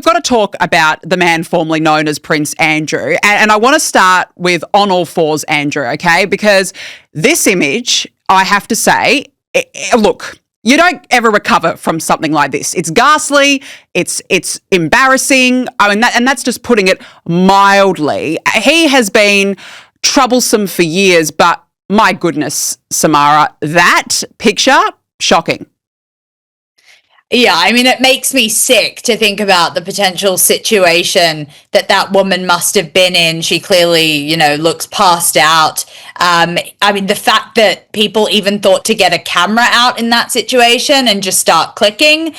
We've got to talk about the man formerly known as Prince Andrew. And I want to start with on all fours Andrew, okay? Because this image, I have to say, look, you don't ever recover from something like this. It's ghastly. It's embarrassing. I mean, that's just putting it mildly. He has been troublesome for years, but my goodness, Samara, that picture, shocking. Yeah, I mean, it makes me sick to think about the potential situation that woman must have been in. She clearly, looks passed out. I mean, the fact that people even thought to get a camera out in that situation and just start clicking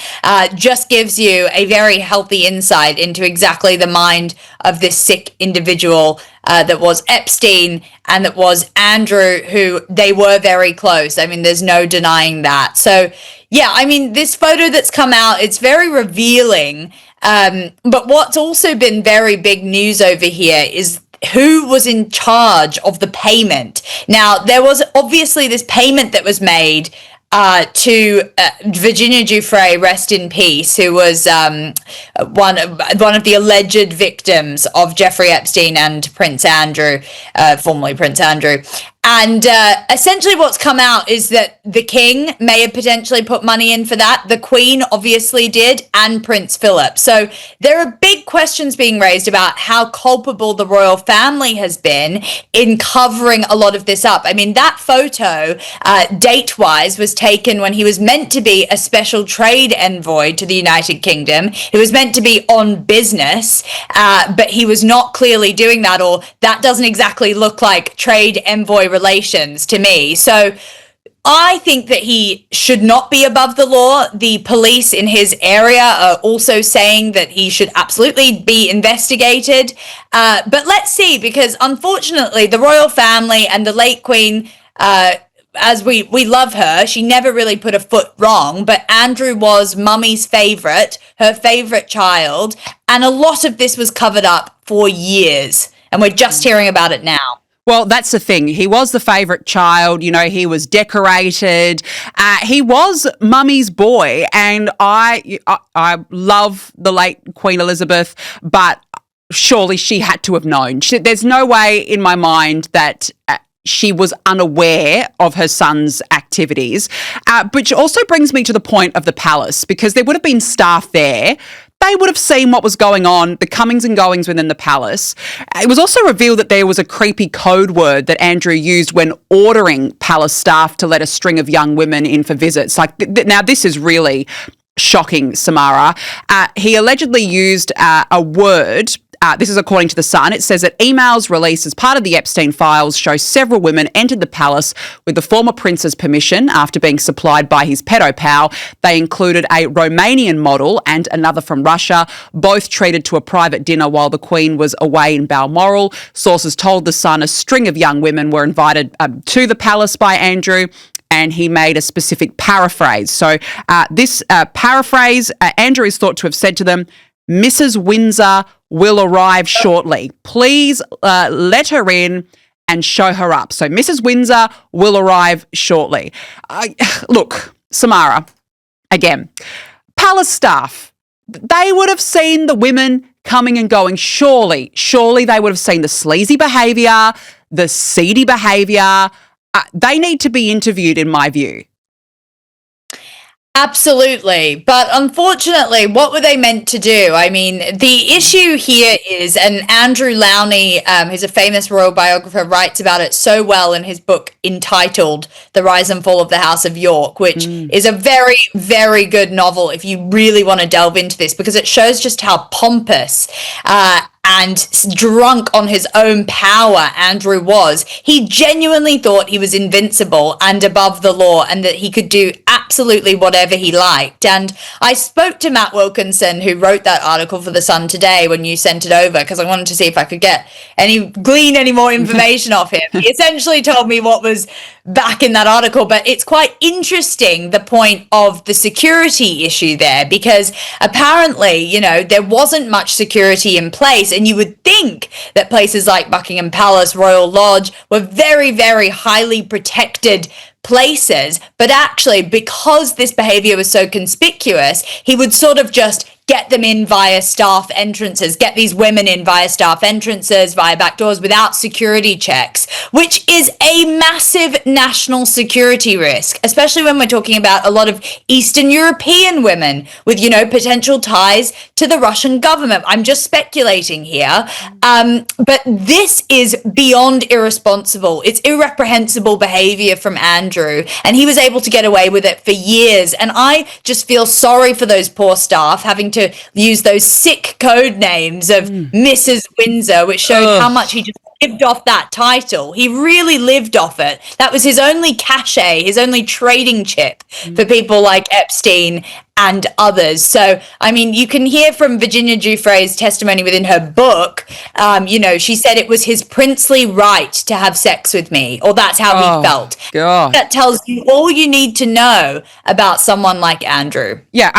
just gives you a very healthy insight into exactly the mind of this sick individual that was Epstein and that was Andrew, who they were very close. I mean, there's no denying that. So, yeah, I mean, this photo that's come out, it's very revealing. But what's also been very big news over here is who was in charge of the payment. Now, there was obviously this payment that was made to Virginia Giuffre, rest in peace, who was one of the alleged victims of Jeffrey Epstein and Prince Andrew, formerly Prince Andrew. And essentially what's come out is that the king may have potentially put money in for that. The queen obviously did, and Prince Philip. So there are big questions being raised about how culpable the royal family has been in covering a lot of this up. I mean, that photo, date-wise, was taken when he was meant to be a special trade envoy to the United Kingdom. He was meant to be on business, but he was not clearly doing that, or that doesn't exactly look like trade envoy relations to me. So I think that he should not be above the law. The police in his area are also saying that he should absolutely be investigated. But let's see, because unfortunately the royal family and the late queen, as we love her, she never really put a foot wrong, but Andrew was mummy's favourite, her favourite child, and a lot of this was covered up for years, and we're just hearing about it now. Well, that's the thing. He was the favourite child. He was decorated. He was mummy's boy, and I love the late Queen Elizabeth, but surely she had to have known. There's no way in my mind that she was unaware of her son's activities, which also brings me to the point of the palace, because there would have been staff there. They would have seen what was going on, the comings and goings within the palace. It was also revealed that there was a creepy code word that Andrew used when ordering palace staff to let a string of young women in for visits. Now, this is really shocking, Samara. He allegedly used a word. This is according to The Sun. It says that emails released as part of the Epstein files show several women entered the palace with the former prince's permission after being supplied by his pedo pal. They included a Romanian model and another from Russia, both treated to a private dinner while the Queen was away in Balmoral. Sources told The Sun a string of young women were invited to the palace by Andrew, and he made a specific paraphrase. So this paraphrase, Andrew is thought to have said to them, "Mrs. Windsor will arrive shortly. Please let her in and show her up." So Mrs. Windsor will arrive shortly. Look, Samara, again, palace staff, they would have seen the women coming and going. Surely they would have seen the sleazy behaviour, the seedy behaviour. They need to be interviewed, in my view. Absolutely. But unfortunately, what were they meant to do? I mean, the issue here is, and Andrew Lowney, who's a famous royal biographer, writes about it so well in his book entitled The Rise and Fall of the House of York, which is a very, very good novel if you really want to delve into this, because it shows just how pompous and drunk on his own power Andrew was. He genuinely thought he was invincible and above the law, and that he could do absolutely whatever he liked. And I spoke to Matt Wilkinson, who wrote that article for The Sun today when you sent it over, because I wanted to see if I could glean any more information off him. He essentially told me what was back in that article, but it's quite interesting, the point of the security issue there, because apparently, there wasn't much security in place, and you would think that places like Buckingham Palace, Royal Lodge were very, very highly protected places, but actually, because this behavior was so conspicuous, he would sort of just get them in via staff entrances, get these women in via staff entrances, via back doors without security checks, which is a massive national security risk, especially when we're talking about a lot of Eastern European women with, you know, potential ties to the Russian government. I'm just speculating here. But this is beyond irresponsible. It's irreprehensible behavior from Andrew, and he was able to get away with it for years. And I just feel sorry for those poor staff having to use those sick code names of Mrs. Windsor, which showed how much he just lived off that title. He really lived off it. That was his only cachet, his only trading chip for people like Epstein and others. So, I mean, you can hear from Virginia Giuffre's testimony within her book. You know, she said it was his princely right to have sex with me, or that's how he felt. God. That tells you all you need to know about someone like Andrew. Yeah.